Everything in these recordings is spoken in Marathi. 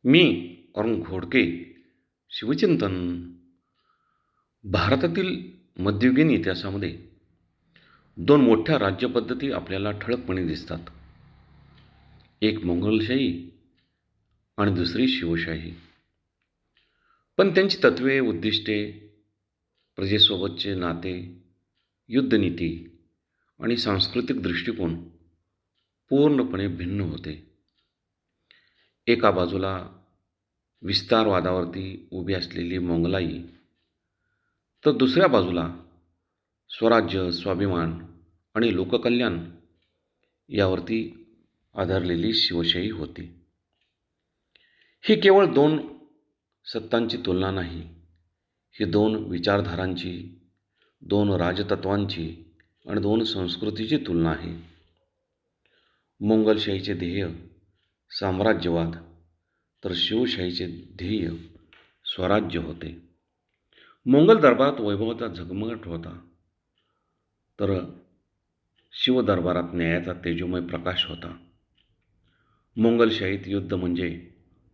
मी अरुण घोडके. शिवचिंतन. भारतातील मध्ययुगीन इतिहासामध्ये दोन मोठ्या राज्यपद्धती आपल्याला ठळकपणे दिसतात. एक मोंगलशाही आणि दुसरी शिवशाही. पण त्यांची तत्त्वे, उद्दिष्टे, प्रजेसोबतचे नाते, युद्धनीती आणि सांस्कृतिक दृष्टिकोन पूर्णपणे भिन्न होते. एका बाजूला विस्तारवादावरती उभी असलेली मोंगलाई, तर दुसऱ्या बाजूला स्वराज्य, स्वाभिमान आणि लोककल्याण यावरती आधारलेली शिवशाही होती. ही केवळ दोन सत्तांची तुलना नाही, ही दोन विचारधारांची, दोन राजतत्वांची आणि दोन संस्कृतीची तुलना आहे. मोंगलशाहीचे ध्येय साम्राज्यवाद, तर शिवशाहीचे ध्येय स्वराज्य होते. मोंगल दरबारात वैभवाचा झगमगाट होता, तर शिव दरबारात न्यायाचा तेजोमय प्रकाश होता. मोंगलशाहीत युद्ध म्हणजे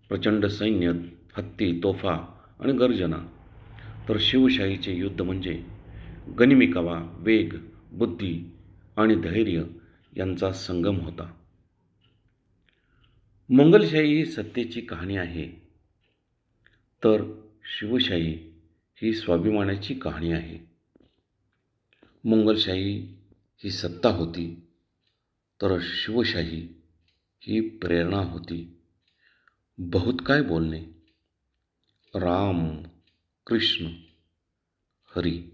प्रचंड सैन्य, हत्ती, तोफा आणि गर्जना, तर शिवशाहीचे युद्ध म्हणजे गनिमिकावा, वेग, बुद्धी आणि धैर्य यांचा संगम होता. मोंगलशाही ही सत्तेची कहाणी आहे, तर शिवशाही ही स्वाभिमानाची कहाणी आहे. मोंगलशाही ही सत्ता होती, तर शिवशाही ही प्रेरणा होती. बहुत काय बोलणे. राम, कृष्ण, हरी.